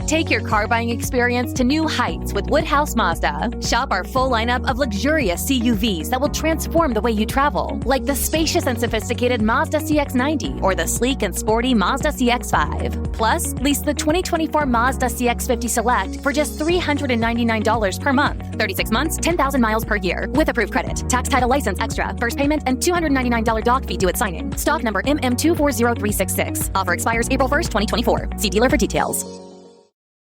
Take your car buying experience to new heights with Woodhouse Mazda. Shop our full lineup of luxurious CUVs that will transform the way you travel, like the spacious and sophisticated Mazda CX-90 or the sleek and sporty Mazda CX-5. Plus, lease the 2024 Mazda CX-50 Select for just $399 per month. 36 months, 10,000 miles per year with approved credit. Tax, title, license extra, first payment, and $299 doc fee due at signing. Stock number MM240366. Offer expires April 1st, 2024. See dealer for details.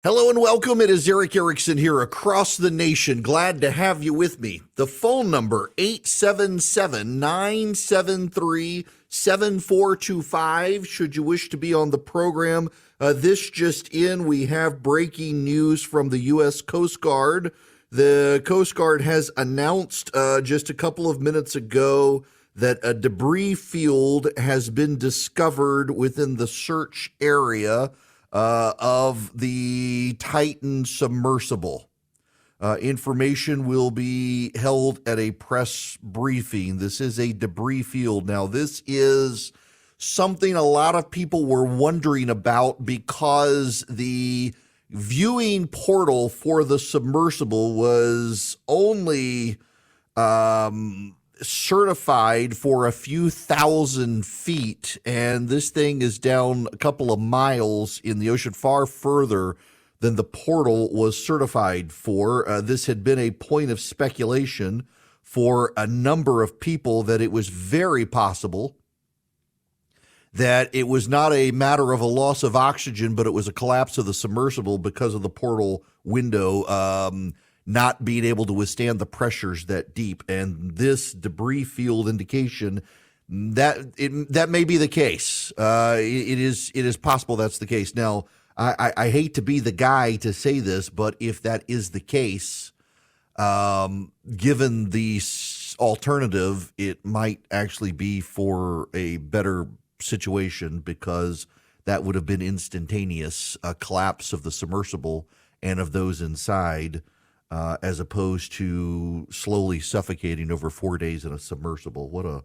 Hello and welcome. It is Eric Erickson here across the nation. Glad to have you with me. The phone number, 877-973-7425. Should you wish to be on the program, this just in, we have breaking news from the U.S. Coast Guard. The Coast Guard has announced just a couple of minutes ago that a debris field has been discovered within the search area of the Titan submersible. Information will be held at a press briefing. This is a debris field. Now, this is something a lot of people were wondering about because the viewing portal for the submersible was only certified for a few thousand feet, and this thing is down a couple of miles in the ocean, far further than the portal was certified for. This had been a point of speculation for a number of people that it was very possible that it was not a matter of a loss of oxygen, but it was a collapse of the submersible because of the portal window not being able to withstand the pressures that deep. And this debris field indication that may be the case. It is possible that's the case. Now, I hate to be the guy to say this, but if that is the case, given the alternative, it might actually be for a better situation, because that would have been instantaneous, a collapse of the submersible and of those inside, as opposed to slowly suffocating over 4 days in a submersible.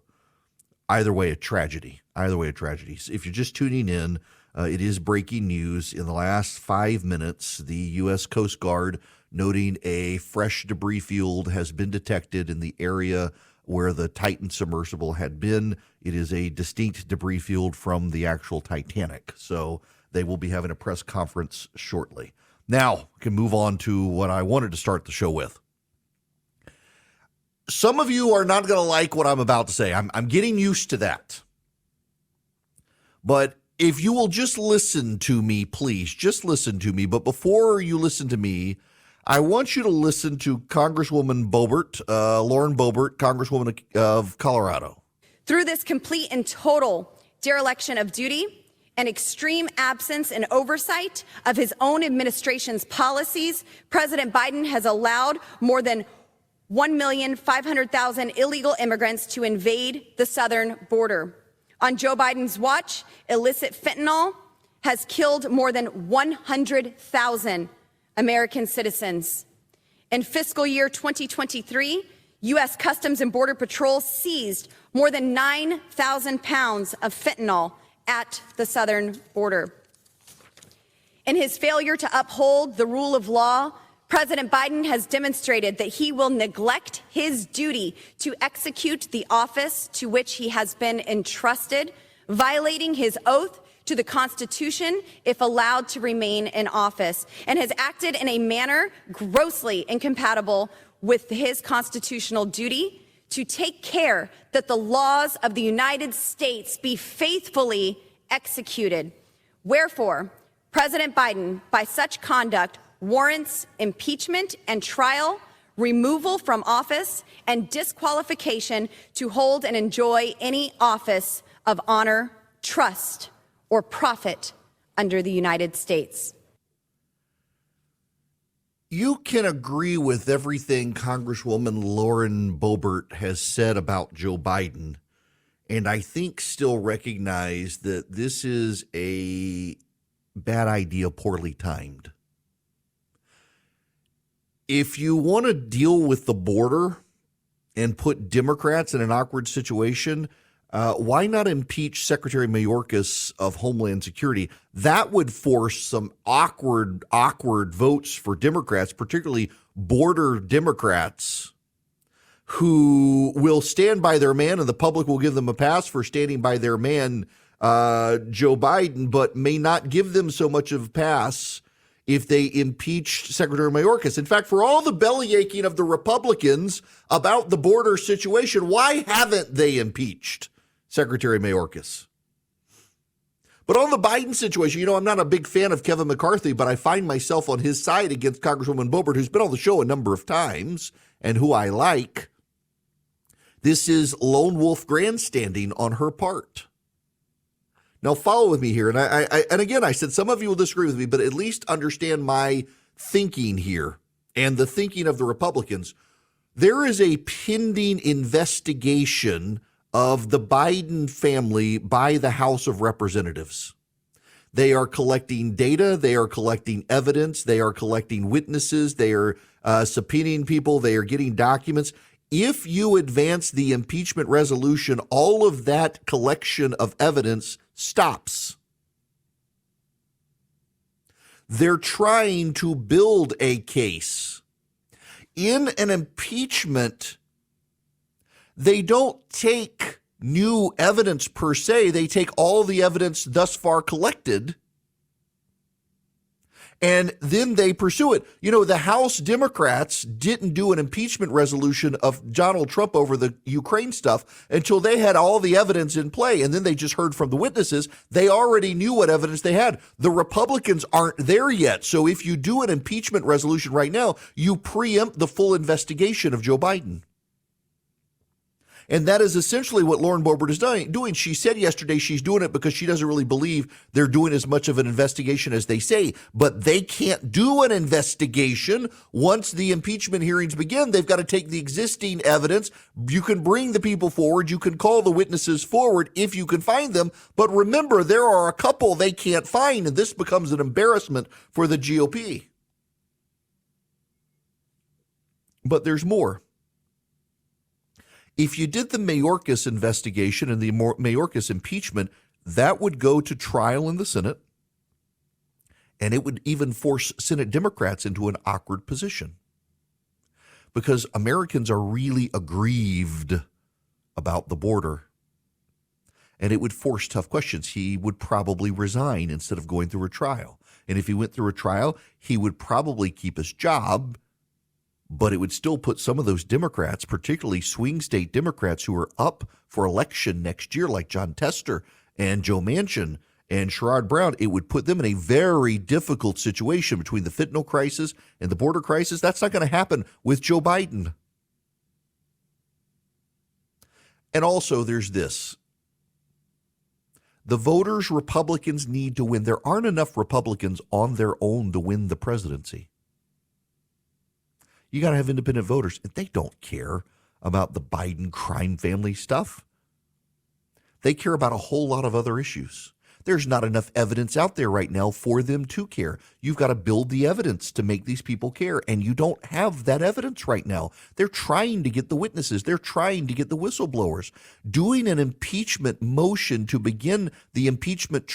Either way, a tragedy. If you're just tuning in, it is breaking news. In the last 5 minutes, the U.S. Coast Guard noting a fresh debris field has been detected in the area where the Titan submersible had been. It is a distinct debris field from the actual Titanic. So they will be having a press conference shortly. Now, we can move on to what I wanted to start the show with. Some of you are not going to like what I'm about to say. I'm getting used to that. But if you will just listen to me, please, just listen to me. But before you listen to me, I want you to listen to Congresswoman Boebert, Lauren Boebert, Congresswoman of Colorado. Through this complete and total dereliction of duty and extreme absence and oversight of his own administration's policies, President Biden has allowed more than 1,500,000 illegal immigrants to invade the southern border. On Joe Biden's watch, illicit fentanyl has killed more than 100,000 American citizens. In fiscal year 2023, U.S. Customs and Border Patrol seized more than 9,000 pounds of fentanyl at the southern border. In his failure to uphold the rule of law, President Biden has demonstrated that he will neglect his duty to execute the office to which he has been entrusted, violating his oath to the Constitution if allowed to remain in office, and has acted in a manner grossly incompatible with his constitutional duty to take care that the laws of the United States be faithfully executed. Wherefore, President Biden, by such conduct, warrants impeachment and trial, removal from office, and disqualification to hold and enjoy any office of honor, trust, or profit under the United States. You can agree with everything Congresswoman Lauren Boebert has said about Joe Biden, and I think still recognize that this is a bad idea, poorly timed. If you want to deal with the border and put Democrats in an awkward situation, Why not impeach Secretary Mayorkas of Homeland Security? That would force some awkward votes for Democrats, particularly border Democrats, who will stand by their man, and the public will give them a pass for standing by their man, Joe Biden, but may not give them so much of a pass if they impeached Secretary Mayorkas. In fact, for all the bellyaching of the Republicans about the border situation, why haven't they impeached Secretary Mayorkas? But on the Biden situation, I'm not a big fan of Kevin McCarthy, but I find myself on his side against Congresswoman Boebert, who's been on the show a number of times and who I like. This is lone wolf grandstanding on her part. Now, follow with me here. And again, I said some of you will disagree with me, but at least understand my thinking here and the thinking of the Republicans. There is a pending investigation of the Biden family by the House of Representatives. They are collecting data. They are collecting evidence. They are collecting witnesses. They are subpoenaing people. They are getting documents. If you advance the impeachment resolution, all of that collection of evidence stops. They're trying to build a case. In an impeachment, they don't take new evidence per se. They take all the evidence thus far collected, and then they pursue it. The House Democrats didn't do an impeachment resolution of Donald Trump over the Ukraine stuff until they had all the evidence in play, and then they just heard from the witnesses. They already knew what evidence they had. The Republicans aren't there yet. So if you do an impeachment resolution right now, you preempt the full investigation of Joe Biden. And that is essentially what Lauren Boebert is doing. She said yesterday she's doing it because she doesn't really believe they're doing as much of an investigation as they say. But they can't do an investigation once the impeachment hearings begin. They've got to take the existing evidence. You can bring the people forward. You can call the witnesses forward if you can find them. But remember, there are a couple they can't find, and this becomes an embarrassment for the GOP. But there's more. If you did the Mayorkas investigation and the Mayorkas impeachment, that would go to trial in the Senate, and it would even force Senate Democrats into an awkward position because Americans are really aggrieved about the border, and it would force tough questions. He would probably resign instead of going through a trial, and if he went through a trial, he would probably keep his job, but it would still put some of those Democrats, particularly swing state Democrats who are up for election next year, like John Tester and Joe Manchin and Sherrod Brown, it would put them in a very difficult situation between the fentanyl crisis and the border crisis. That's not going to happen with Joe Biden. And also there's this. The voters, Republicans need to win. There aren't enough Republicans on their own to win the presidency. You got to have independent voters. They don't care about the Biden crime family stuff. They care about a whole lot of other issues. There's not enough evidence out there right now for them to care. You've got to build the evidence to make these people care, and you don't have that evidence right now. They're trying to get the witnesses. They're trying to get the whistleblowers. Doing an impeachment motion to begin the impeachment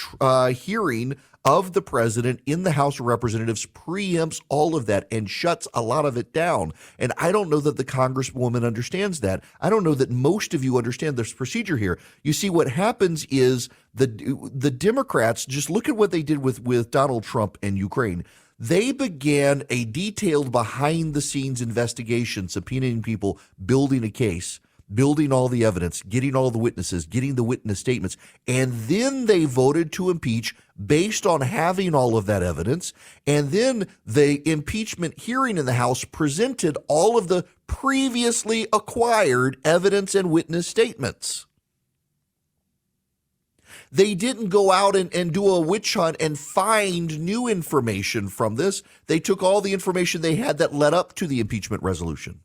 hearing of the president in the House of Representatives preempts all of that and shuts a lot of it down. And I don't know that the Congresswoman understands that. I don't know that most of you understand this procedure here. You see, what happens is the Democrats, just look at what they did with Donald Trump and Ukraine. They began a detailed behind-the-scenes investigation, subpoenaing people, building a case, building all the evidence, getting all the witnesses, getting the witness statements, and then they voted to impeach based on having all of that evidence. And then the impeachment hearing in the House presented all of the previously acquired evidence and witness statements. They didn't go out and do a witch hunt and find new information from this. They took all the information they had that led up to the impeachment resolution.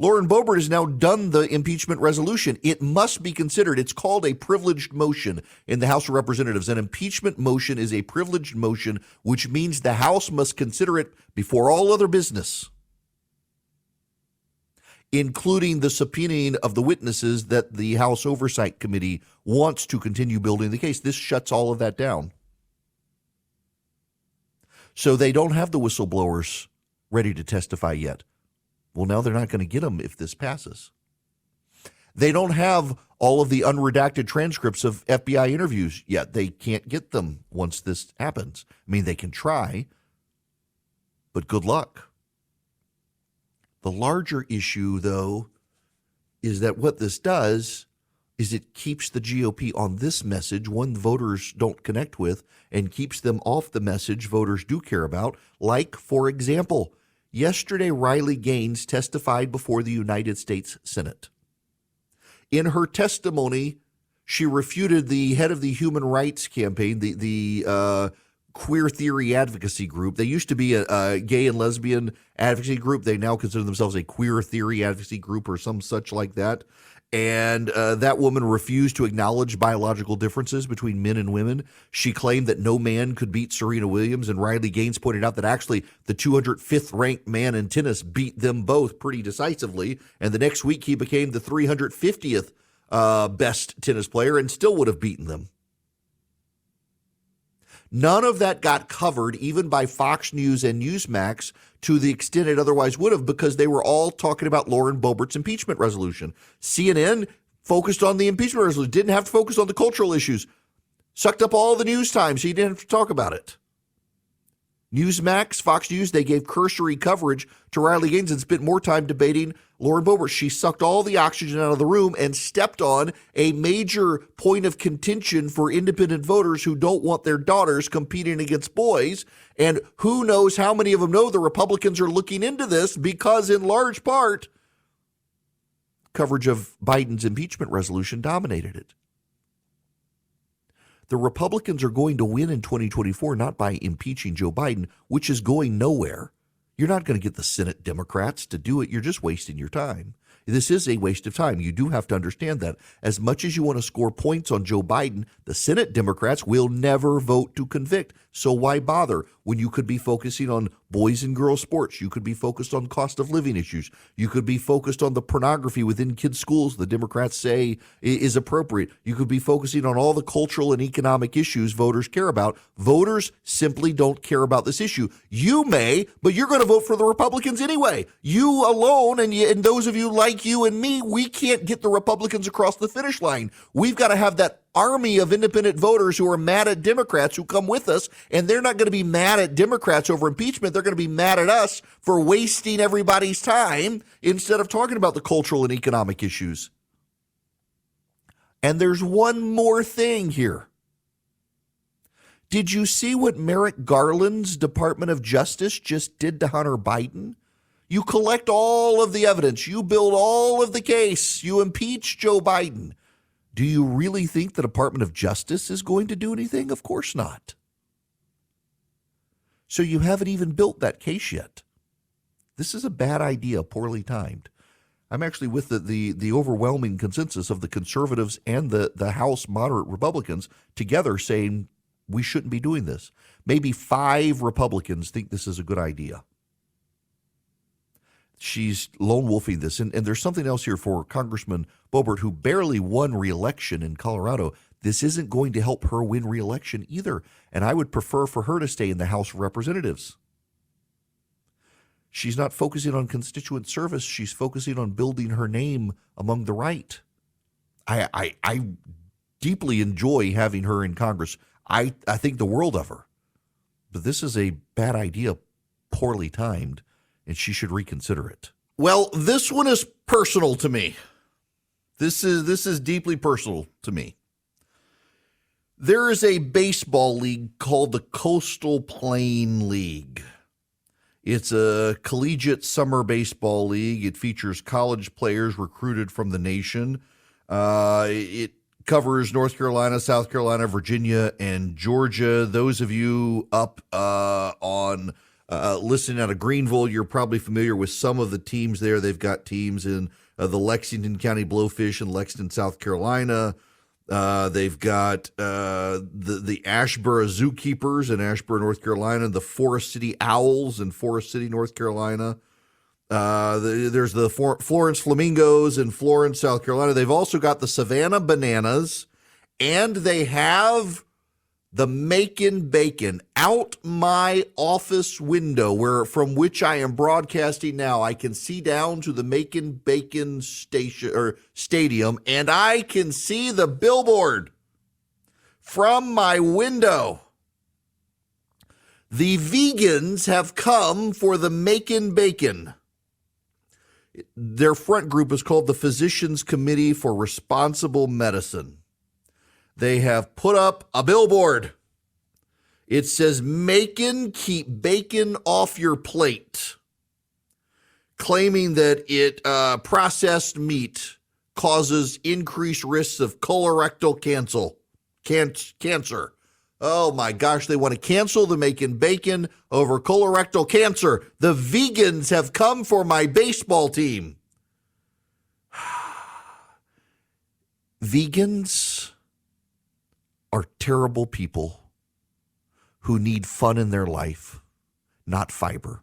Lauren Boebert has now done the impeachment resolution. It must be considered. It's called a privileged motion in the House of Representatives. An impeachment motion is a privileged motion, which means the House must consider it before all other business. including the subpoenaing of the witnesses that the House Oversight Committee wants to continue building the case. This shuts all of that down. So they don't have the whistleblowers ready to testify yet. Well, now they're not going to get them if this passes. They don't have all of the unredacted transcripts of FBI interviews yet. They can't get them once this happens. I mean, they can try, but good luck. The larger issue, though, is that what this does is it keeps the GOP on this message, one voters don't connect with, and keeps them off the message voters do care about. Like, for example, yesterday Riley Gaines testified before the United States Senate. In her testimony, she refuted the head of the Human Rights Campaign, the Queer Theory Advocacy Group. They used to be a gay and lesbian advocacy group. They now consider themselves a Queer Theory Advocacy Group or some such like that. And that woman refused to acknowledge biological differences between men and women. She claimed that no man could beat Serena Williams, and Riley Gaines pointed out that actually the 205th ranked man in tennis beat them both pretty decisively. And the next week he became the 350th best tennis player and still would have beaten them. None of that got covered even by Fox News and Newsmax to the extent it otherwise would have, because they were all talking about Lauren Boebert's impeachment resolution. CNN focused on the impeachment resolution, didn't have to focus on the cultural issues, sucked up all the news time so you didn't have to talk about it. Newsmax, Fox News, they gave cursory coverage to Riley Gaines and spent more time debating Lauren Boebert. She sucked all the oxygen out of the room and stepped on a major point of contention for independent voters who don't want their daughters competing against boys. And who knows how many of them know the Republicans are looking into this, because in large part, coverage of Biden's impeachment resolution dominated it. The Republicans are going to win in 2024 not by impeaching Joe Biden, which is going nowhere. You're not going to get the Senate Democrats to do it. You're just wasting your time. This is a waste of time. You do have to understand that. As much as you want to score points on Joe Biden, the Senate Democrats will never vote to convict. So why bother when you could be focusing on boys and girls sports? You could be focused on cost of living issues. You could be focused on the pornography within kids' schools the Democrats say is appropriate. You could be focusing on all the cultural and economic issues voters care about. Voters simply don't care about this issue. You may, but you're going to vote for the Republicans anyway. You alone, and those of you like you and me, we can't get the Republicans across the finish line. We've got to have that army of independent voters who are mad at Democrats who come with us, and they're not going to be mad at Democrats over impeachment. They're going to be mad at us for wasting everybody's time instead of talking about the cultural and economic issues. And there's one more thing here. Did you see what Merrick Garland's Department of Justice just did to Hunter Biden? You collect all of the evidence. You build all of the case. You impeach Joe Biden. Do you really think the Department of Justice is going to do anything? Of course not. So you haven't even built that case yet. This is a bad idea, poorly timed. I'm actually with the overwhelming consensus of the conservatives and the House moderate Republicans together saying we shouldn't be doing this. Maybe 5 Republicans think this is a good idea. She's lone wolfing this. And there's something else here for Congressman Boebert, who barely won re-election in Colorado. This isn't going to help her win re-election either. And I would prefer for her to stay in the House of Representatives. She's not focusing on constituent service. She's focusing on building her name among the right. I deeply enjoy having her in Congress. I think the world of her. But this is a bad idea, poorly timed, and she should reconsider it. Well, this one is personal to me. This is deeply personal to me. There is a baseball league called the Coastal Plain League. It's a collegiate summer baseball league. It features college players recruited from the nation. It covers North Carolina, South Carolina, Virginia, and Georgia. Those of you up on listening out of Greenville, you're probably familiar with some of the teams there. They've got teams in the Lexington County Blowfish in Lexington, South Carolina. They've got the Ashboro Zookeepers in Ashboro, North Carolina, the Forest City Owls in Forest City, North Carolina. There's the Florence Flamingos in Florence, South Carolina. They've also got the Savannah Bananas, and they have the Macon Bacon out my office window, from which I am broadcasting now. I can see down to the Macon Bacon stadium, and I can see the billboard from my window. The vegans have come for the Macon Bacon. Their front group is called the Physicians Committee for Responsible Medicine. They have put up a billboard. It says, Macon, keep bacon off your plate, claiming that processed meat causes increased risks of colorectal cancer. Oh my gosh, they want to cancel the Macon Bacon over colorectal cancer. The vegans have come for my baseball team. Vegans are terrible people who need fun in their life, not fiber.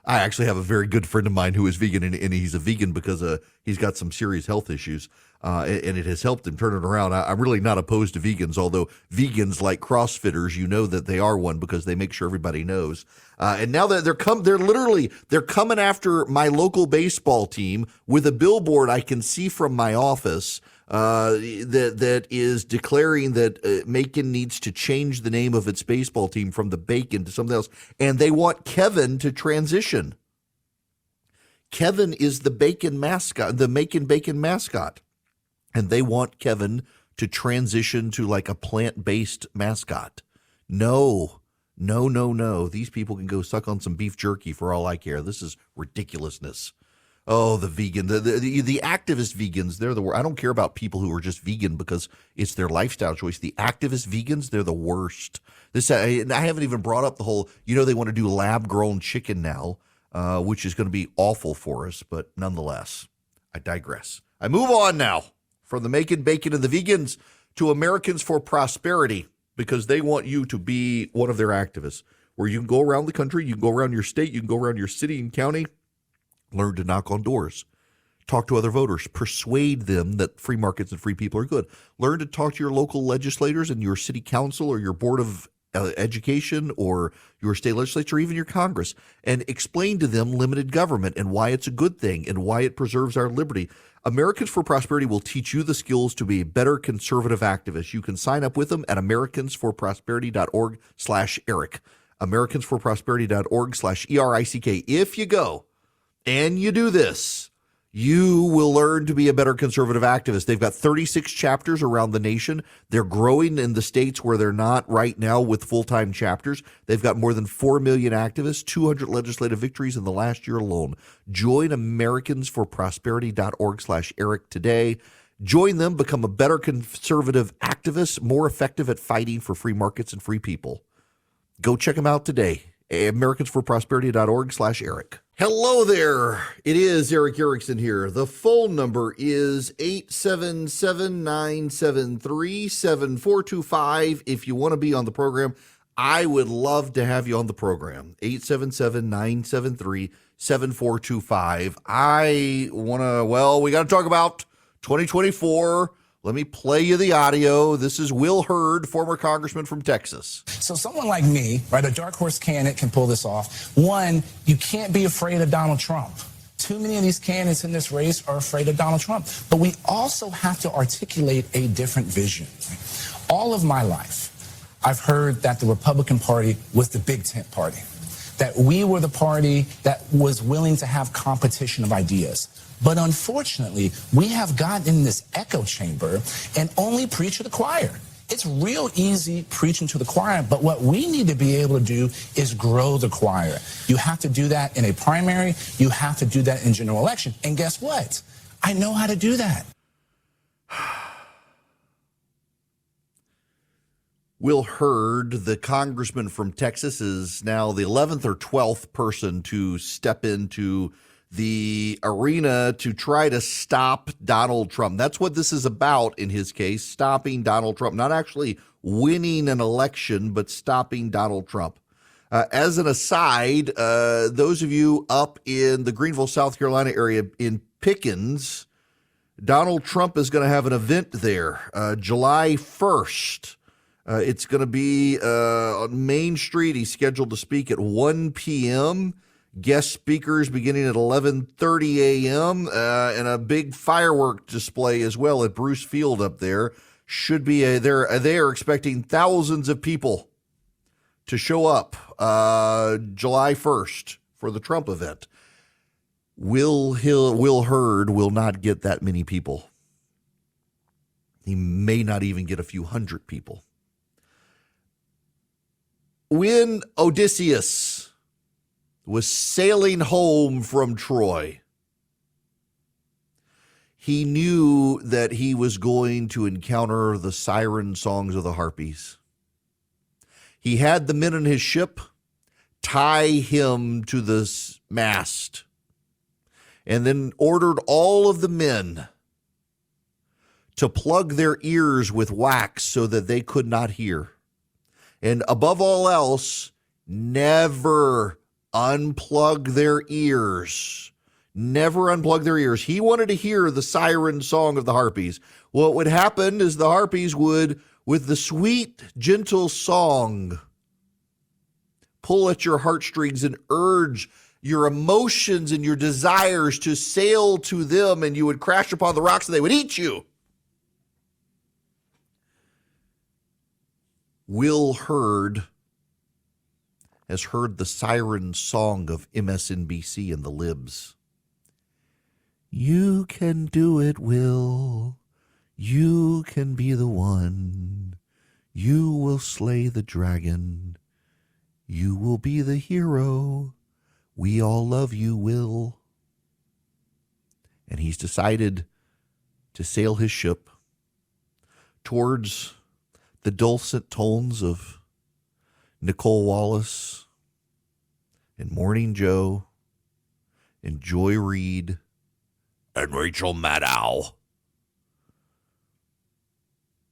I actually have a very good friend of mine who is vegan, and he's a vegan because he's got some serious health issues, and it has helped him turn it around. I'm really not opposed to vegans, although vegans, like CrossFitters, you know that they are one because they make sure everybody knows. And now that they're coming after my local baseball team with a billboard I can see from my office that is declaring that Macon needs to change the name of its baseball team from the Bacon to something else, and they want Kevin to transition. Kevin is the Bacon mascot, the Macon Bacon mascot, and they want Kevin to transition to like a plant-based mascot. No. These people can go suck on some beef jerky for all I care. This is ridiculousness. Oh, the vegan, the activist vegans, they're the worst. I don't care about people who are just vegan because it's their lifestyle choice. The activist vegans, they're the worst. I haven't even brought up the whole, they want to do lab-grown chicken now, which is going to be awful for us, but nonetheless, I digress. I move on now from the Macon Bacon and the vegans to Americans for Prosperity, because they want you to be one of their activists, where you can go around the country, you can go around your state, you can go around your city and county, learn to knock on doors, talk to other voters, persuade them that free markets and free people are good. Learn to talk to your local legislators and your city council or your board of education or your state legislature, even your Congress, and explain to them limited government and why it's a good thing and why it preserves our liberty. Americans for Prosperity will teach you the skills to be a better conservative activist. You can sign up with them at americansforprosperity.org/Eric. americansforprosperity.org/ERICK. If you go and you do this, you will learn to be a better conservative activist. They've got 36 chapters around the nation. They're growing in the states where they're not right now with full-time chapters. They've got more than 4 million activists, 200 legislative victories in the last year alone. Join americansforprosperity.org/Eric today. Join them, become a better conservative activist, more effective at fighting for free markets and free people. Go check them out today. americansforprosperity.org/Eric. Hello there. It is Eric Erickson here. The phone number is 877-973-7425. If you want to be on the program, I would love to have you on the program. 877-973-7425. We got to talk about 2024. Let me play you the audio. This is Will Hurd, former congressman from Texas. So someone like me, right, a dark horse candidate can pull this off. One, you can't be afraid of Donald Trump. Too many of these candidates in this race are afraid of Donald Trump. But we also have to articulate a different vision. All of my life, I've heard that the Republican Party was the big tent party, that we were the party that was willing to have competition of ideas. But unfortunately, we have gotten in this echo chamber and only preach to the choir. It's real easy preaching to the choir, but what we need to be able to do is grow the choir. You have to do that in a primary. You have to do that in general election. And guess what? I know how to do that. Will Hurd, the congressman from Texas, is now the 11th or 12th person to step into the arena to try to stop Donald Trump. That's what this is about in his case, stopping Donald Trump, not actually winning an election, but stopping Donald Trump. As an aside, those of you up in the Greenville, South Carolina area in Pickens, Donald Trump is going to have an event there July 1st. It's going to be on Main Street. He's scheduled to speak at 1 p.m. Guest speakers beginning at 11:30 a.m. And a big firework display as well at Bruce Field up there. Should be they are expecting thousands of people to show up July 1st for the Trump event. Will Hurd will not get that many people. He may not even get a few hundred people. When Odysseus was sailing home from Troy, he knew that he was going to encounter the siren songs of the Harpies. He had the men on his ship tie him to the mast and then ordered all of the men to plug their ears with wax so that they could not hear. And above all else, never unplug their ears. Never unplug their ears. He wanted to hear the siren song of the Harpies. What would happen is the Harpies would, with the sweet, gentle song, pull at your heartstrings and urge your emotions and your desires to sail to them, and you would crash upon the rocks and they would eat you. Will Hurd has heard the siren song of MSNBC and the libs. You can do it, Will. You can be the one. You will slay the dragon. You will be the hero. We all love you, Will. And he's decided to sail his ship towards the dulcet tones of Nicole Wallace and Morning Joe and Joy Reid and Rachel Maddow,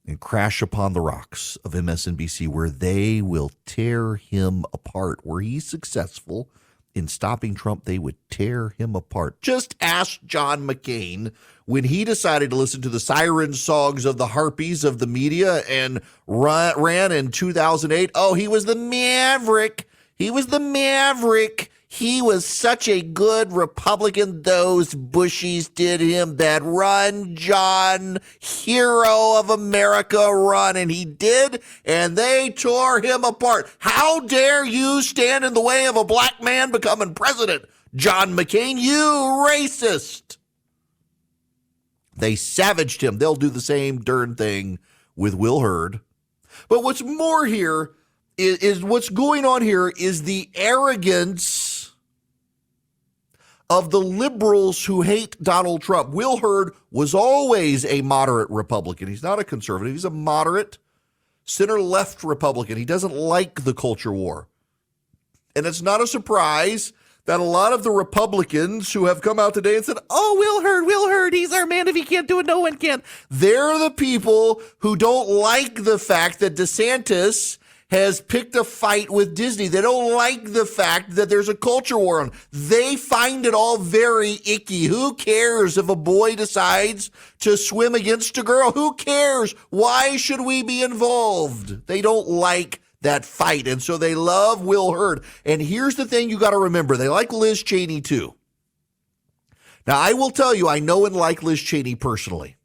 and crash upon the rocks of MSNBC, where they will tear him apart. Were he successful in stopping Trump, they would tear him apart. Just ask John McCain when he decided to listen to the siren songs of the Harpies of the media and ran in 2008. Oh, he was the maverick. He was the maverick. He was such a good Republican. Those Bushies did him bad. Run, John, hero of America, run. And he did, and they tore him apart. How dare you stand in the way of a black man becoming president, John McCain, you racist. They savaged him. They'll do the same darn thing with Will Hurd. But what's more here is what's going on here is the arrogance of the liberals who hate Donald Trump. Will Hurd was always a moderate Republican. He's not a conservative. He's a moderate center-left Republican. He doesn't like the culture war. And it's not a surprise that a lot of the Republicans who have come out today and said, oh, Will Hurd, he's our man. If he can't do it, no one can. They're the people who don't like the fact that DeSantis has picked a fight with Disney. They don't like the fact that there's a culture war on. They find it all very icky. Who cares if a boy decides to swim against a girl? Who cares? Why should we be involved? They don't like that fight, and so they love Will Hurd. And here's the thing you got to remember. They like Liz Cheney, too. Now, I will tell you, I know and like Liz Cheney personally.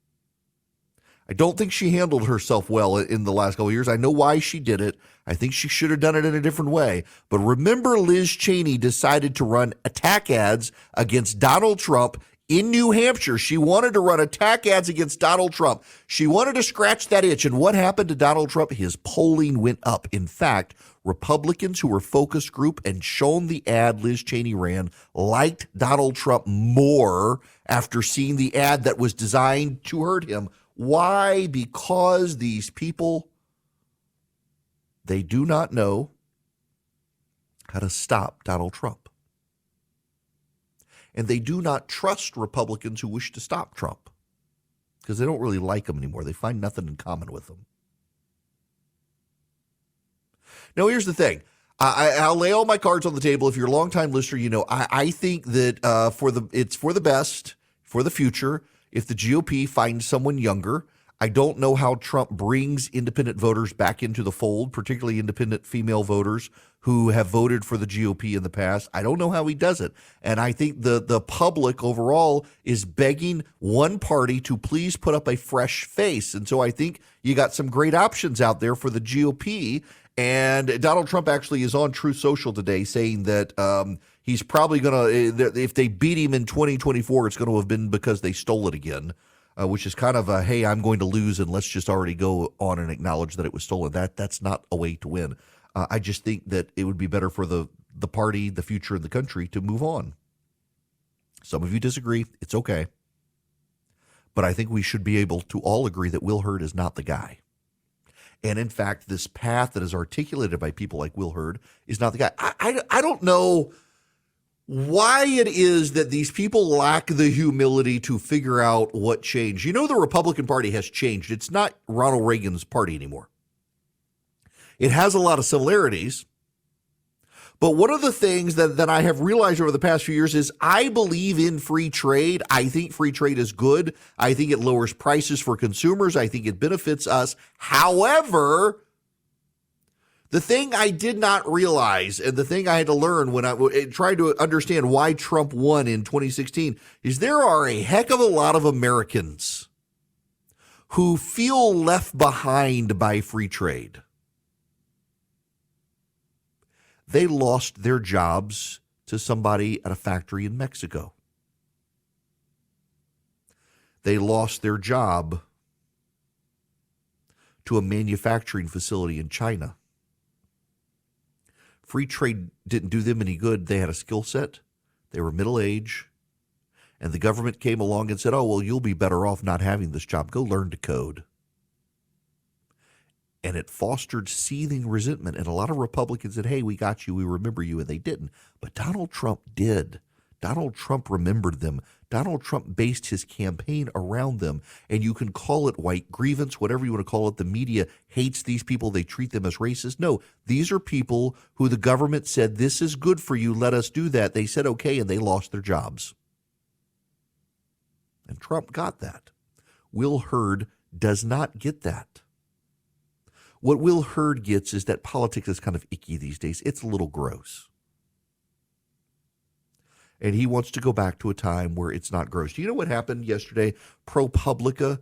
I don't think she handled herself well in the last couple of years. I know why she did it. I think she should have done it in a different way. But remember, Liz Cheney decided to run attack ads against Donald Trump in New Hampshire. She wanted to run attack ads against Donald Trump. She wanted to scratch that itch. And what happened to Donald Trump? His polling went up. In fact, Republicans who were focus group and shown the ad Liz Cheney ran liked Donald Trump more after seeing the ad that was designed to hurt him. Why? Because these people, they do not know how to stop Donald Trump. And they do not trust Republicans who wish to stop Trump because they don't really like him anymore. They find nothing in common with him. Now, here's the thing. I'll lay all my cards on the table. If you're a longtime listener, you know I think that it's for the best, for the future, if the GOP finds someone younger. I don't know how Trump brings independent voters back into the fold, particularly independent female voters who have voted for the GOP in the past. I don't know how he does it. And I think the public overall is begging one party to please put up a fresh face. And so I think you got some great options out there for the GOP. And Donald Trump actually is on Truth Social today saying that he's probably going to, if they beat him in 2024, it's going to have been because they stole it again. Which is kind of a, hey, I'm going to lose and let's just already go on and acknowledge that it was stolen. That's not a way to win. I just think that it would be better for the party, the future of the country to move on. Some of you disagree. It's okay. But I think we should be able to all agree that Will Hurd is not the guy. And in fact, this path that is articulated by people like Will Hurd is not the guy. I don't know why it is that these people lack the humility to figure out what changed. You know, the Republican Party has changed. It's not Ronald Reagan's party anymore. It has a lot of similarities. But one of the things that I have realized over the past few years is I believe in free trade. I think free trade is good. I think it lowers prices for consumers. I think it benefits us. However, the thing I did not realize and the thing I had to learn when I tried to understand why Trump won in 2016 is there are a heck of a lot of Americans who feel left behind by free trade. They lost their jobs to somebody at a factory in Mexico. They lost their job to a manufacturing facility in China. Free trade didn't do them any good. They had a skill set. They were middle age. And the government came along and said, oh, well, you'll be better off not having this job. Go learn to code. And it fostered seething resentment. And a lot of Republicans said, hey, we got you. We remember you. And they didn't. But Donald Trump did. Donald Trump remembered them. Donald Trump based his campaign around them. And you can call it white grievance, whatever you want to call it. The media hates these people. They treat them as racist. No, these are people who the government said, this is good for you. Let us do that. They said, okay, and they lost their jobs. And Trump got that. Will Hurd does not get that. What Will Hurd gets is that politics is kind of icky these days. It's a little gross. And he wants to go back to a time where it's not gross. Do you know what happened yesterday? ProPublica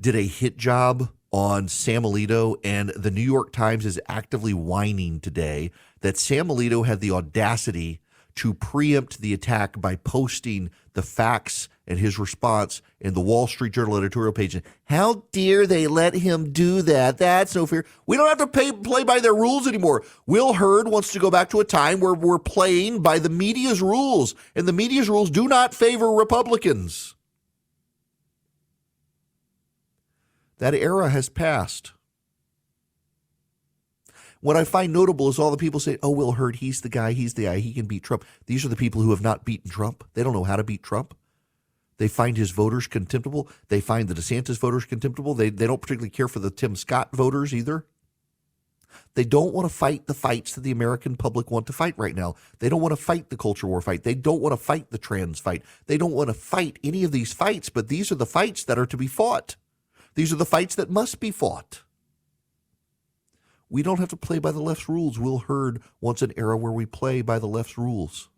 did a hit job on Sam Alito, and the New York Times is actively whining today that Sam Alito had the audacity to preempt the attack by posting the facts and his response in the Wall Street Journal editorial page. How dare they let him do that? That's no fair. We don't have to play by their rules anymore. Will Hurd wants to go back to a time where we're playing by the media's rules, and the media's rules do not favor Republicans. That era has passed. What I find notable is all the people say, oh, Will Hurd, he's the guy, he can beat Trump. These are the people who have not beaten Trump. They don't know how to beat Trump. They find his voters contemptible. They find the DeSantis voters contemptible. They don't particularly care for the Tim Scott voters either. They don't want to fight the fights that the American public want to fight right now. They don't want to fight the culture war fight. They don't want to fight the trans fight. They don't want to fight any of these fights, but these are the fights that are to be fought. These are the fights that must be fought. We don't have to play by the left's rules. Will Hurd wants an era where we play by the left's rules.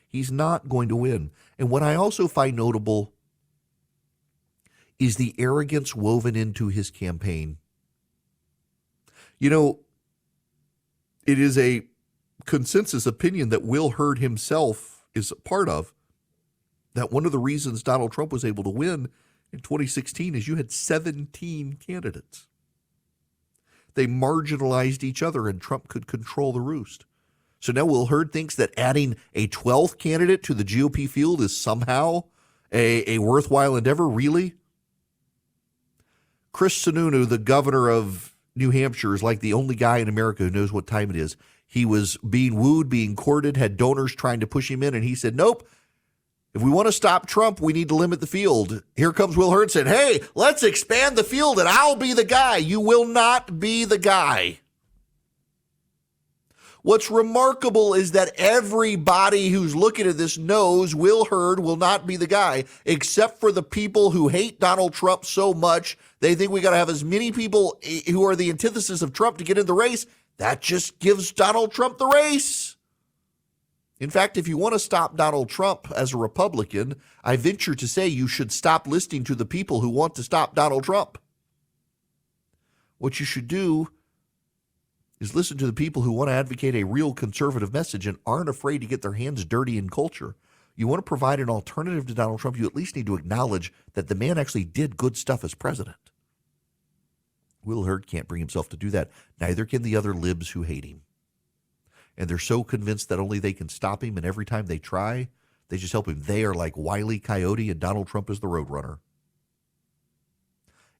He's not going to win. And what I also find notable is the arrogance woven into his campaign. You know, it is a consensus opinion that Will Hurd himself is a part of, that one of the reasons Donald Trump was able to win in 2016 is you had 17 candidates. They marginalized each other and Trump could control the roost. So now Will Hurd thinks that adding a 12th candidate to the GOP field is somehow a worthwhile endeavor, really? Chris Sununu, the governor of New Hampshire, is like the only guy in America who knows what time it is. He was being wooed, being courted, had donors trying to push him in, and he said, nope, If we want to stop Trump, we need to limit the field. Here comes Will Hurd saying, hey, let's expand the field and I'll be the guy. You will not be the guy. What's remarkable is that everybody who's looking at this knows Will Hurd will not be the guy, except for the people who hate Donald Trump so much. They think we got to have as many people who are the antithesis of Trump to get in the race. That just gives Donald Trump the race. In fact, if you want to stop Donald Trump as a Republican, I venture to say you should stop listening to the people who want to stop Donald Trump. What you should do is listen to the people who want to advocate a real conservative message and aren't afraid to get their hands dirty in culture. You want to provide an alternative to Donald Trump, you at least need to acknowledge that the man actually did good stuff as president. Will Hurd can't bring himself to do that. Neither can the other libs who hate him. And they're so convinced that only they can stop him, and every time they try, they just help him. They are like Wile E. Coyote, and Donald Trump is the Roadrunner.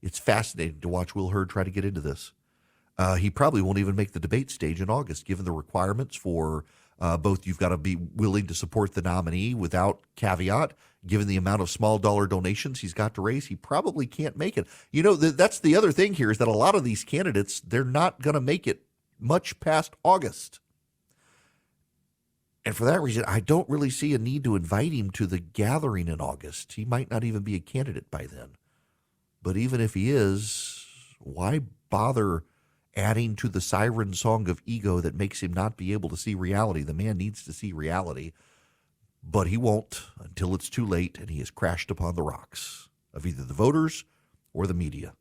It's fascinating to watch Will Hurd try to get into this. He probably won't even make the debate stage in August, given the requirements for both. You've got to be willing to support the nominee without caveat. Given the amount of small dollar donations he's got to raise, he probably can't make it. You know, that's the other thing here is that a lot of these candidates, they're not going to make it much past August. And for that reason, I don't really see a need to invite him to the gathering in August. He might not even be a candidate by then. But even if he is, why bother adding to the siren song of ego that makes him not be able to see reality? The man needs to see reality, but he won't until it's too late and he has crashed upon the rocks of either the voters or the media.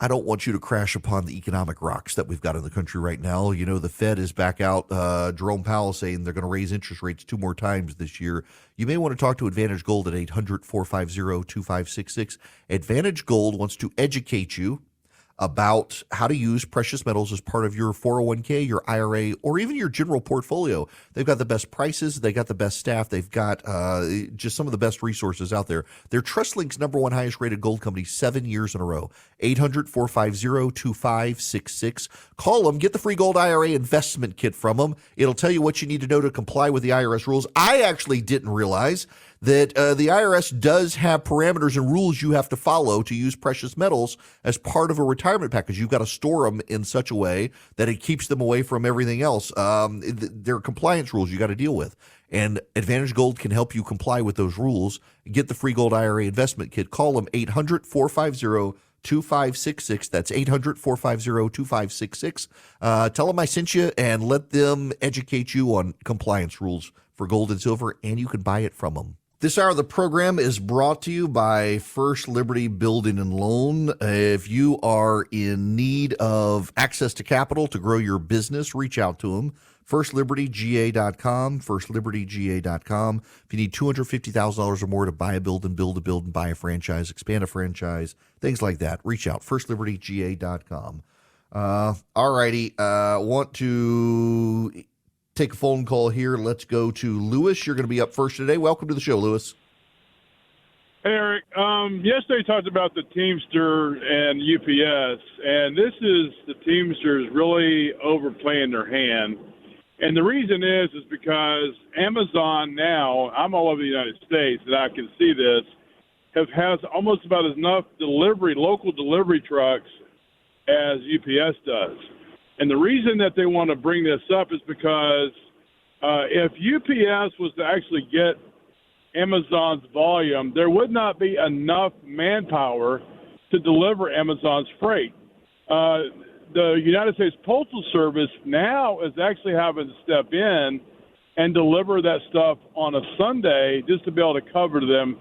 I don't want you to crash upon the economic rocks that we've got in the country right now. You know, the Fed is back out. Jerome Powell saying they're going to raise interest rates 2 more times this year. You may want to talk to Advantage Gold at 800-450-2566. Advantage Gold wants to educate you about how to use precious metals as part of your 401k, your IRA, or even your general portfolio. They've got the best prices. They got the best staff. They've got just some of the best resources out there. They're TrustLink's #1 highest rated gold company 7 years in a row. 800-450-2566. Call them. Get the free gold IRA investment kit from them. It'll tell you what you need to know to comply with the IRS rules. I actually didn't realize that the IRS does have parameters and rules you have to follow to use precious metals as part of a retirement package. You've got to store them in such a way that it keeps them away from everything else. There are compliance rules you got to deal with. And Advantage Gold can help you comply with those rules. Get the free gold IRA investment kit. Call them 800-450-2566. That's 800-450-2566. Tell them I sent you and let them educate you on compliance rules for gold and silver, and you can buy it from them. This hour of the program is brought to you by First Liberty Building and Loan. If you are in need of access to capital to grow your business, reach out to them. FirstLibertyGA.com, FirstLibertyGA.com. If you need $250,000 or more to buy a building, build a building, buy a franchise, expand a franchise, things like that, reach out. FirstLibertyGA.com. All righty. Want to take a phone call here. Let's go to Lewis. You're going to be up first today. Welcome to the show, Lewis. Hey, Eric. Yesterday talked about the Teamster and UPS, and this is the Teamsters really overplaying their hand. And the reason is because Amazon now, I'm all over the United States, and I can see this, has almost about enough local delivery trucks as UPS does. And the reason that they want to bring this up is because if UPS was to actually get Amazon's volume, there would not be enough manpower to deliver Amazon's freight. The United States Postal Service now is actually having to step in and deliver that stuff on a Sunday just to be able to cover them.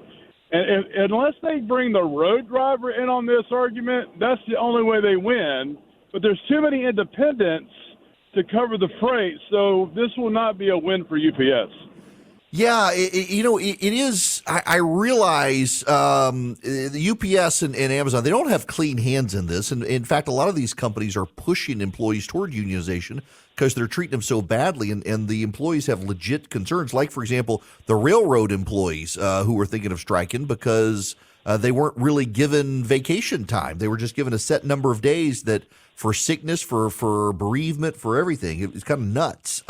And unless they bring the road driver in on this argument, that's the only way they win. But there's too many independents to cover the freight, so this will not be a win for UPS. Yeah, it is. I realize the UPS and Amazon, they don't have clean hands in this. And in fact, a lot of these companies are pushing employees toward unionization because they're treating them so badly. And the employees have legit concerns, like, for example, the railroad employees who were thinking of striking because they weren't really given vacation time. They were just given a set number of days that for sickness, for bereavement, for everything. It was kind of nuts.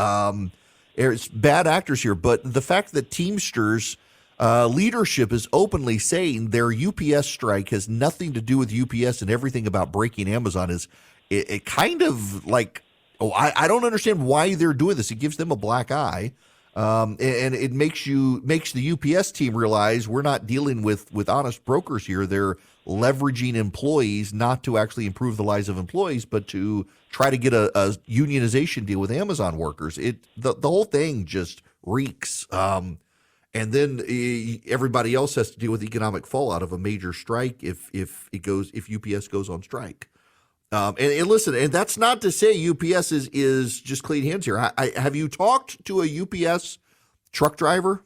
There's bad actors here, but the fact that Teamsters leadership is openly saying their UPS strike has nothing to do with UPS and everything about breaking Amazon is it kind of like, I don't understand why they're doing this. It gives them a black eye. And it makes the UPS team realize we're not dealing with honest brokers here. They're leveraging employees not to actually improve the lives of employees, but to try to get a unionization deal with Amazon workers. The whole thing just reeks. And then everybody else has to deal with the economic fallout of a major strike if UPS goes on strike. And listen, and that's not to say UPS is just clean hands here. Have you talked to a UPS truck driver?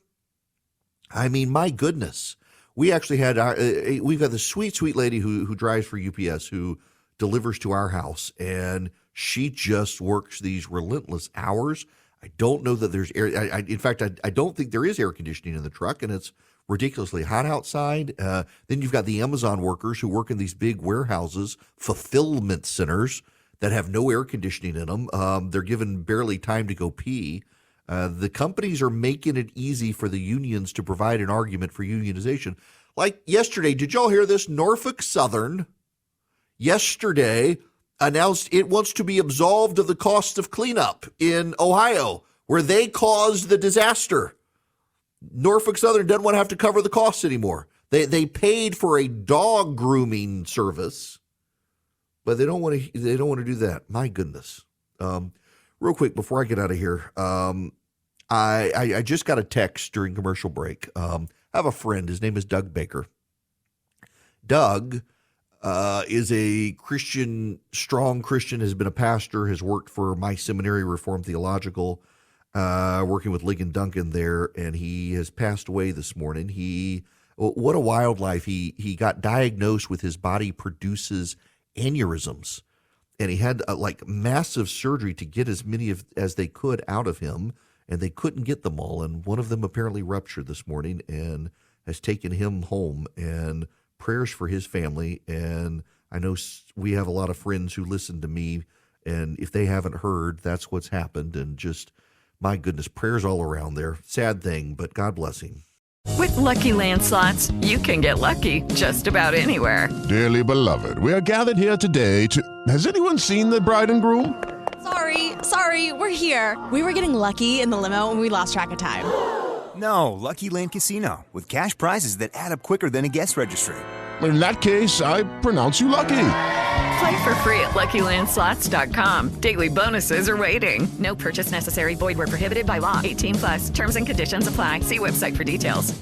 I mean, my goodness. We actually had we've got the sweet lady who drives for UPS who delivers to our house, and she just works these relentless hours. I don't know that there's air. In fact, I don't think there is air conditioning in the truck, and it's ridiculously hot outside. Then you've got the Amazon workers who work in these big warehouses, fulfillment centers that have no air conditioning in them. They're given barely time to go pee. The companies are making it easy for the unions to provide an argument for unionization. Like yesterday, did y'all hear this? Norfolk Southern yesterday announced it wants to be absolved of the cost of cleanup in Ohio, where they caused the disaster. Norfolk Southern doesn't want to have to cover the costs anymore. They paid for a dog grooming service, but they don't want to do that. My goodness. Real quick before I get out of here, I just got a text during commercial break. I have a friend. His name is Doug Baker. Doug is a Christian, strong Christian, has been a pastor, has worked for my seminary, Reformed Theological, working with Ligon Duncan there, and he has passed away this morning. What a wild life. He got diagnosed with his body produces aneurysms, and he had massive surgery to get as many as they could out of him, and they couldn't get them all, and one of them apparently ruptured this morning and has taken him home, and prayers for his family. And I know we have a lot of friends who listen to me, and if they haven't heard, that's what's happened. And just, my goodness, prayers all around there. Sad thing, but God bless him. With Lucky Land Slots, you can get lucky just about anywhere. Dearly beloved, we are gathered here today to... Has anyone seen the bride and groom? Sorry, we're here. We were getting lucky in the limo and we lost track of time. No, Lucky Land Casino, with cash prizes that add up quicker than a guest registry. In that case, I pronounce you lucky. Play for free at LuckyLandSlots.com. Daily bonuses are waiting. No purchase necessary. Void where prohibited by law. 18+. Terms and conditions apply. See website for details.